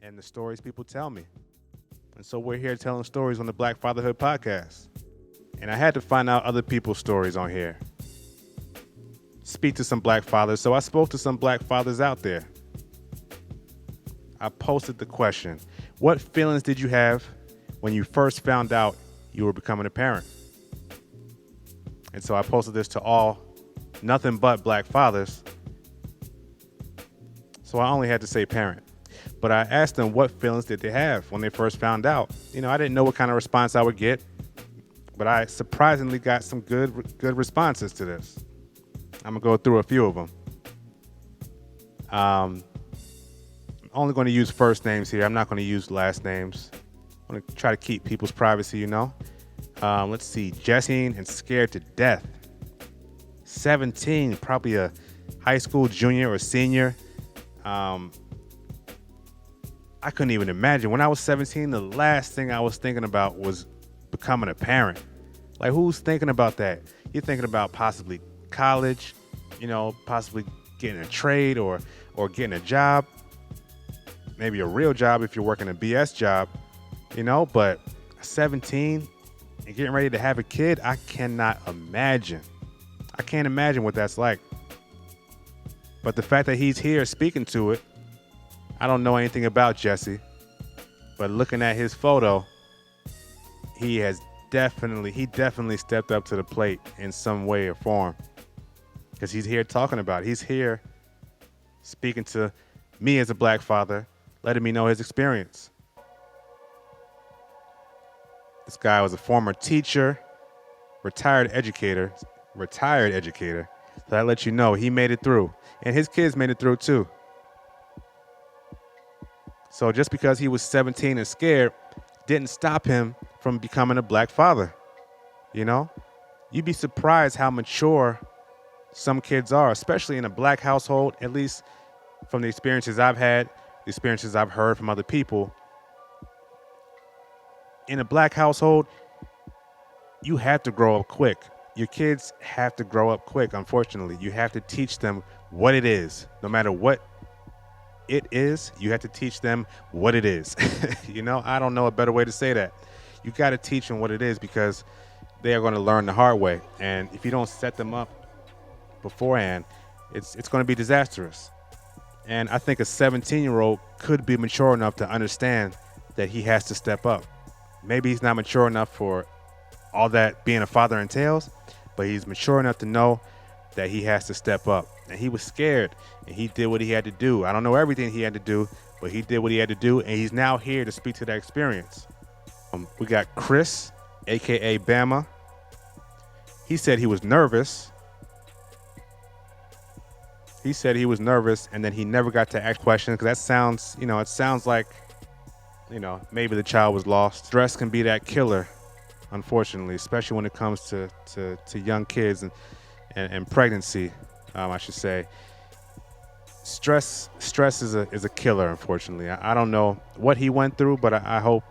and the stories people tell me. And so we're here telling stories on the Black Fatherhood podcast. And I had to find out other people's stories on here. Speak to some black fathers. So I spoke to some black fathers out there. I posted the question, what feelings did you have when you first found out you were becoming a parent? And so I posted this to all nothing but black fathers. So I only had to say parent. But I asked them what feelings did they have when they first found out. You know, I didn't know what kind of response I would get, but I surprisingly got some good responses to this. I'm gonna go through a few of them. I'm only going to use first names here. I'm not going to use last names. I'm going to try to keep people's privacy, you know. Let's see. Jesse and scared to death. 17, probably a high school junior or senior. I couldn't even imagine. When I was 17, the last thing I was thinking about was becoming a parent. Like, who's thinking about that? You're thinking about possibly college, you know, possibly getting a trade or getting a job. Maybe a real job if you're working a BS job, you know, but 17 and getting ready to have a kid, I cannot imagine. I can't imagine what that's like. But the fact that he's here speaking to it, I don't know anything about Jesse, but looking at his photo, he definitely stepped up to the plate in some way or form, because he's here talking about it. He's here speaking to me as a black father, letting me know his experience. This guy was a former teacher, retired educator. So that lets you know he made it through, and his kids made it through too. So just because he was 17 and scared didn't stop him from becoming a black father. You know, you'd be surprised how mature some kids are, especially in a black household, at least from the experiences I've had, the experiences I've heard from other people. In a black household, you have to grow up quick. Your kids have to grow up quick, unfortunately. You have to teach them what it is. No matter what it is, you have to teach them what it is. You know, I don't know a better way to say that. You got to teach them what it is, because they are going to learn the hard way. And if you don't set them up beforehand, it's going to be disastrous. And I think a 17-year-old could be mature enough to understand that he has to step up. Maybe he's not mature enough for all that being a father entails, but he's mature enough to know that he has to step up. And he was scared, and he did what he had to do. I don't know everything he had to do, but he did what he had to do, and he's now here to speak to that experience. We got Chris, a.k.a. Bama. He said he was nervous. And then he never got to ask questions, because that sounds, you know, it sounds like, you know, maybe the child was lost. Stress can be that killer, unfortunately, especially when it comes to young kids and pregnancy, I should say. Stress is a killer, unfortunately. I don't know what he went through, but I hope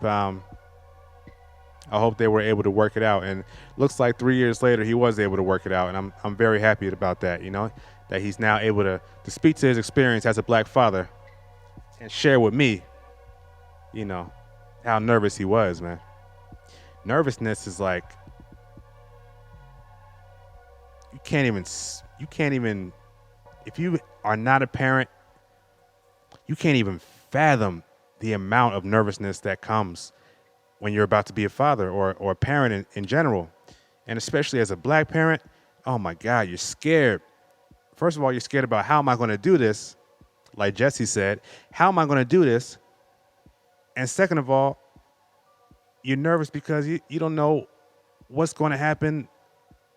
they were able to work it out. And looks like 3 years later he was able to work it out, and I'm very happy about that. You know, that he's now able to speak to his experience as a black father and share with me, you know, how nervous he was, man. Nervousness is like, you can't even, if you are not a parent, you can't even fathom the amount of nervousness that comes when you're about to be a father or a parent in general. And especially as a black parent, oh my God, you're scared. First of all, you're scared about, how am I going to do this? Like Jesse said, how am I going to do this? And second of all, you're nervous because you don't know what's going to happen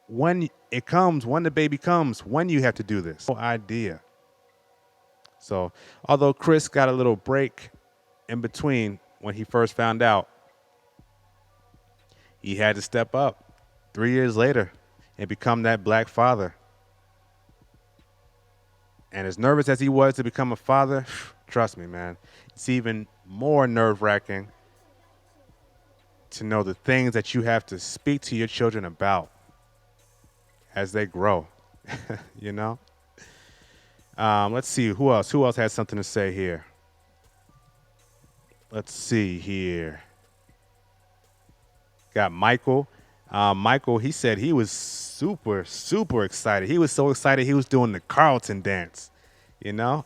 when it comes, when the baby comes, when you have to do this. No idea. So although Chris got a little break in between when he first found out, he had to step up 3 years later and become that black father. And as nervous as he was to become a father, trust me, man, it's even more nerve-wracking to know the things that you have to speak to your children about as they grow, you know? Let's see, who else has something to say here? Let's see here. Got Michael. Michael, he said he was super, super excited. He was so excited he was doing the Carlton dance, you know?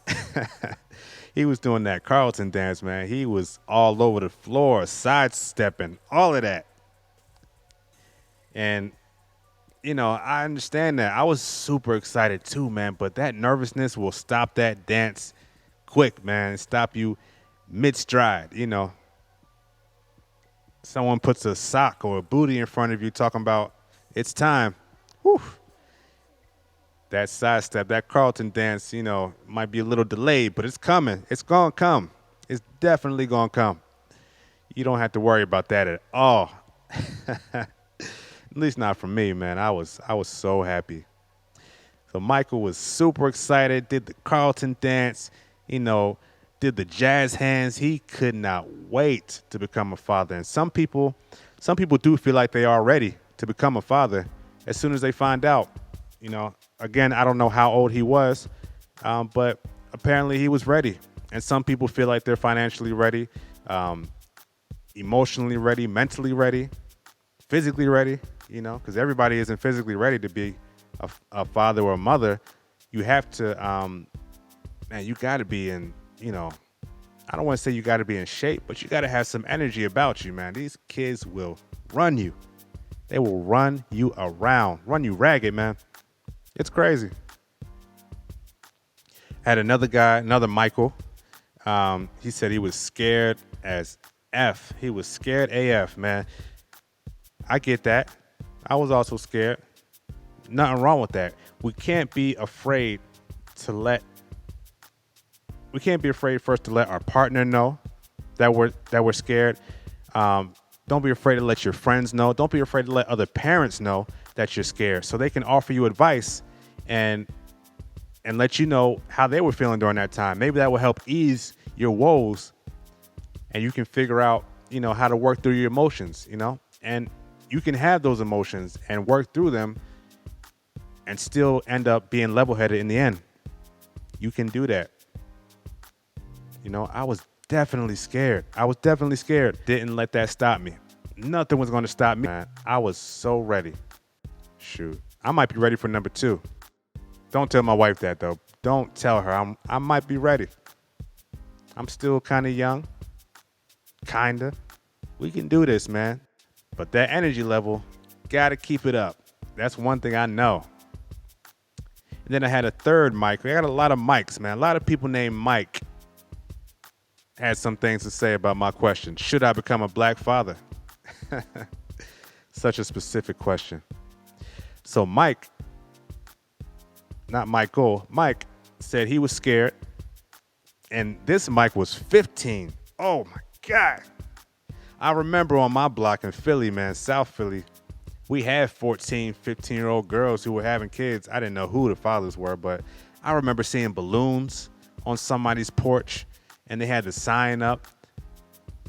He was doing that Carlton dance, man. He was all over the floor, sidestepping, all of that. And, I understand that. I was super excited too, man. But that nervousness will stop that dance quick, man. Stop you mid stride, Someone puts a sock or a booty in front of you talking about it's time. Whew. That sidestep, that Carlton dance, might be a little delayed, but it's coming. It's going to come. It's definitely going to come. You don't have to worry about that at all. At least not for me, man. I was so happy. So Michael was super excited, did the Carlton dance, did the jazz hands. He could not wait to become a father. And some people do feel like they are ready to become a father as soon as they find out. Again, I don't know how old he was, but apparently he was ready. And some people feel like they're financially ready, emotionally ready, mentally ready, physically ready, because everybody isn't physically ready to be a father or a mother. You have to, man, you got to be in, I don't want to say you got to be in shape, but you got to have some energy about you, man. These kids will run you. They will run you around, run you ragged, man. It's crazy. Had another guy, another Michael. He said he was scared as F. He was scared AF, man. I get that. I was also scared. Nothing wrong with that. We can't be afraid first to let our partner know that we're scared. Don't be afraid to let your friends know. Don't be afraid to let other parents know that you're scared, so they can offer you advice and let you know how they were feeling during that time. Maybe that will help ease your woes, and you can figure out, how to work through your emotions, and you can have those emotions and work through them and still end up being level-headed in the end. You can do that. I was definitely scared. Didn't let that stop me. Nothing was going to stop me, man. I was so ready. Shoot. I might be ready for number 2. Don't tell my wife that, though. Don't tell her. I might be ready. I'm still kind of young. Kinda. We can do this, man. But that energy level, gotta keep it up. That's one thing I know. And then I had a third Mike. I got a lot of Mikes, man. A lot of people named Mike had some things to say about my question. Should I become a black father? Such a specific question. So Mike, not Michael, Mike said he was scared. And this Mike was 15. Oh my God. I remember on my block in Philly, man, South Philly, we had 14, 15-year-old girls who were having kids. I didn't know who the fathers were, but I remember seeing balloons on somebody's porch, and they had the sign up.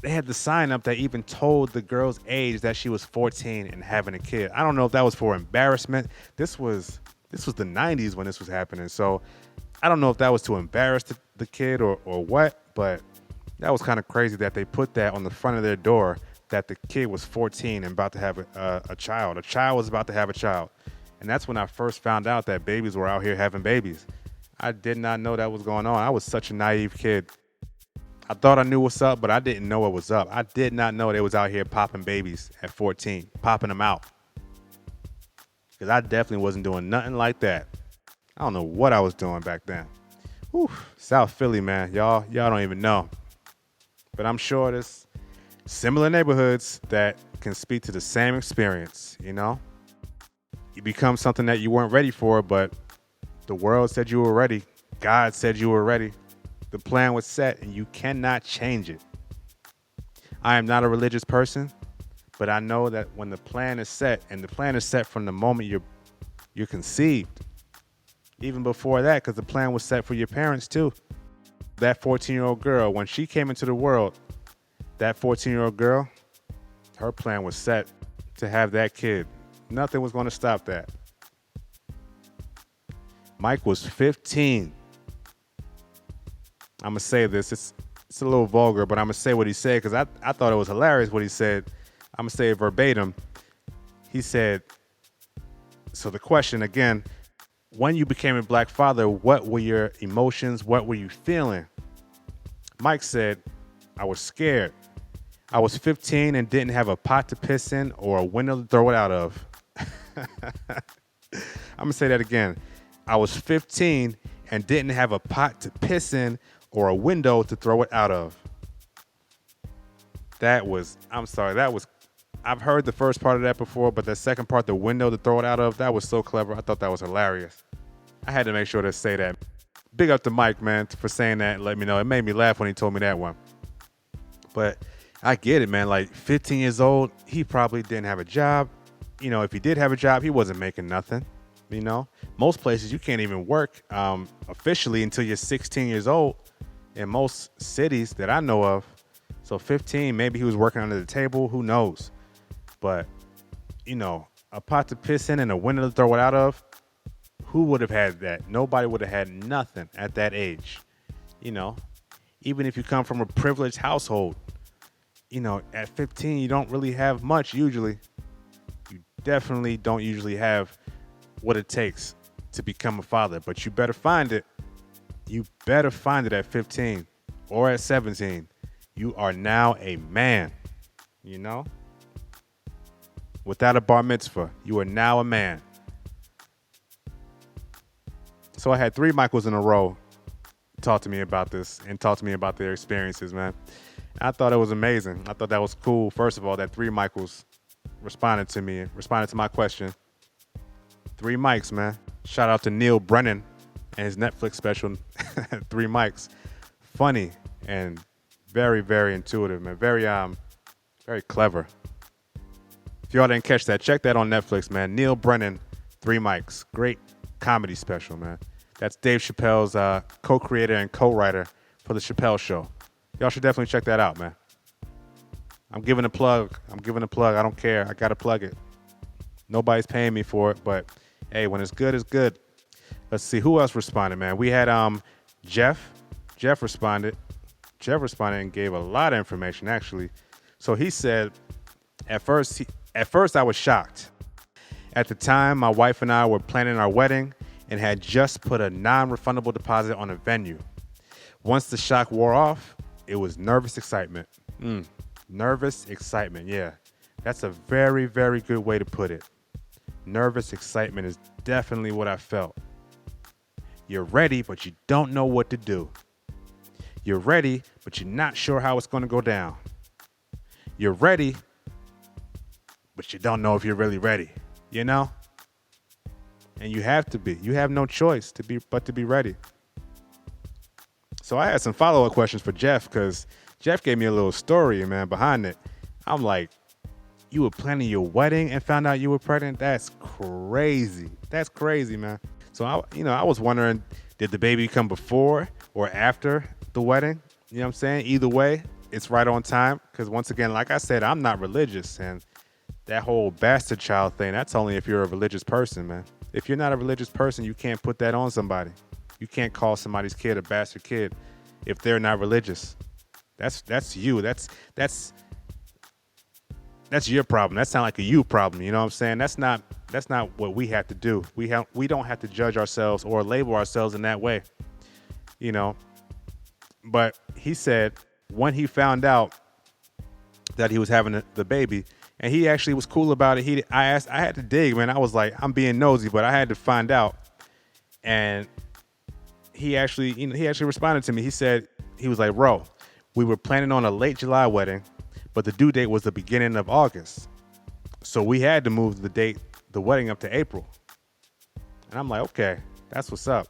They had the sign up that even told the girl's age that she was 14 and having a kid. I don't know if that was for embarrassment. This was the 90s when this was happening, so I don't know if that was to embarrass the kid or what, but that was kind of crazy that they put that on the front of their door, that the kid was 14 and about to have a child. A child was about to have a child. And that's when I first found out that babies were out here having babies. I did not know that was going on. I was such a naive kid. I thought I knew what's up, but I didn't know what was up. I did not know they was out here popping babies at 14, popping them out. Because I definitely wasn't doing nothing like that. I don't know what I was doing back then. Whew. South Philly, man. Y'all don't even know. But I'm sure there's similar neighborhoods that can speak to the same experience, You become something that you weren't ready for, but the world said you were ready. God said you were ready. The plan was set, and you cannot change it. I am not a religious person, but I know that when the plan is set, and the plan is set from the moment you're conceived, even before that, because the plan was set for your parents too. That 14-year-old girl, when she came into the world, that 14-year-old girl, her plan was set to have that kid. Nothing was going to stop that. Mike was 15. I'm going to say this. It's it's a little vulgar, but I'm gonna say what he said because I thought it was hilarious what he said. I'm gonna say it verbatim. He said, so the question again, when you became a black father, what were your emotions? What were you feeling? Mike said, I was scared. I was 15 and didn't have a pot to piss in or a window to throw it out of. I'm gonna say that again. I was 15 and didn't have a pot to piss in or a window to throw it out of. I've heard the first part of that before, but the second part, the window to throw it out of, that was so clever. I thought that was hilarious. I had to make sure to say that. Big up to Mike, man, for saying that and let me know. It made me laugh when he told me that one. But I get it, man. Like 15 years old, he probably didn't have a job. You know, if he did have a job, he wasn't making nothing. You know, most places you can't even work officially until you're 16 years old in most cities that I know of. So 15, maybe he was working under the table. Who knows? But, you know, a pot to piss in and a window to throw it out of, who would have had that? Nobody would have had nothing at that age. You know, even if you come from a privileged household, you know, at 15, you don't really have much usually. You definitely don't usually have what it takes to become a father, but you better find it. You better find it at 15 or at 17. You are now a man, you know? Without a bar mitzvah, you are now a man. So I had 3 Michaels in a row talk to me about this and talk to me about their experiences, man. I thought it was amazing. I thought that was cool. First of all, that 3 Michaels responded to my question. 3 mics, man. Shout out to Neil Brennan and his Netflix special, 3 mics. Funny and very, very intuitive, man. Very clever. If y'all didn't catch that, check that on Netflix, man. Neil Brennan, 3 mics. Great comedy special, man. That's Dave Chappelle's co-creator and co-writer for The Chappelle Show. Y'all should definitely check that out, man. I'm giving a plug. I don't care. I got to plug it. Nobody's paying me for it, but hey, when it's good, it's good. Let's see. Who else responded, man? We had Jeff. Jeff responded and gave a lot of information, actually. So he said, at first I was shocked. At the time, my wife and I were planning our wedding and had just put a non-refundable deposit on a venue. Once the shock wore off, it was nervous excitement. Nervous excitement, yeah. That's a very, very good way to put it. Nervous excitement is definitely what I felt. You're ready, but you don't know what to do. You're ready, but you're not sure how it's going to go down. You're ready, but you don't know if you're really ready, you know? And you have to be. You have no choice but to be ready. So I had some follow-up questions for Jeff because Jeff gave me a little story, man, behind it. I'm like, you were planning your wedding and found out you were pregnant? That's crazy. That's crazy, man. So, I was wondering, did the baby come before or after the wedding? You know what I'm saying? Either way, it's right on time. Because once again, like I said, I'm not religious. And that whole bastard child thing, that's only if you're a religious person, man. If you're not a religious person, you can't put that on somebody. You can't call somebody's kid a bastard kid if they're not religious. That's you. That's your problem. That sounds like a you problem. You know what I'm saying? That's not what we have to do. We don't have to judge ourselves or label ourselves in that way. You know. But he said when he found out that he was having the baby, and he actually was cool about it. I had to dig, man. I was like, I'm being nosy, but I had to find out. And he actually responded to me. He said, he was like, bro, we were planning on a late July wedding, but the due date was the beginning of August. So we had to move the wedding up to April. And I'm like, okay, that's what's up.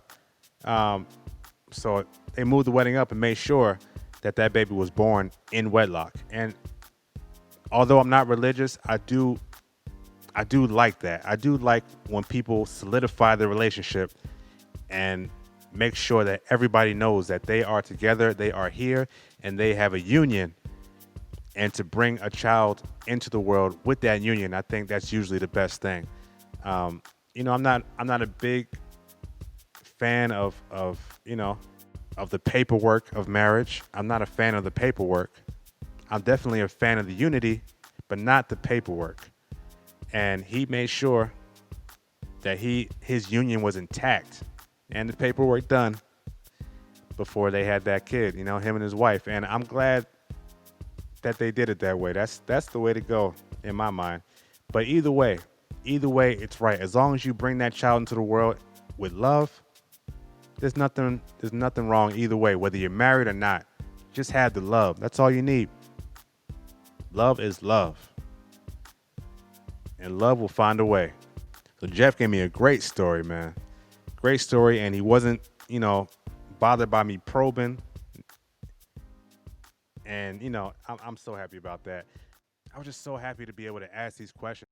So they moved the wedding up and made sure that baby was born in wedlock. And although I'm not religious, I do like that. I do like when people solidify their relationship and make sure that everybody knows that they are together, they are here, and they have a union. And to bring a child into the world with that union, I think that's usually the best thing. I'm not a big fan of of the paperwork of marriage. I'm not a fan of the paperwork. I'm definitely a fan of the unity, but not the paperwork. And he made sure that his union was intact and the paperwork done before they had that kid, him and his wife. And I'm glad that they did it that way. That's the way to go in my mind. But either way, it's right. As long as you bring that child into the world with love, there's nothing wrong either way, whether you're married or not. Just have the love. That's all you need. Love is love. And love will find a way. So Jeff gave me a great story, man. Great story, and he wasn't, bothered by me probing. And I'm so happy about that. I was just so happy to be able to ask these questions.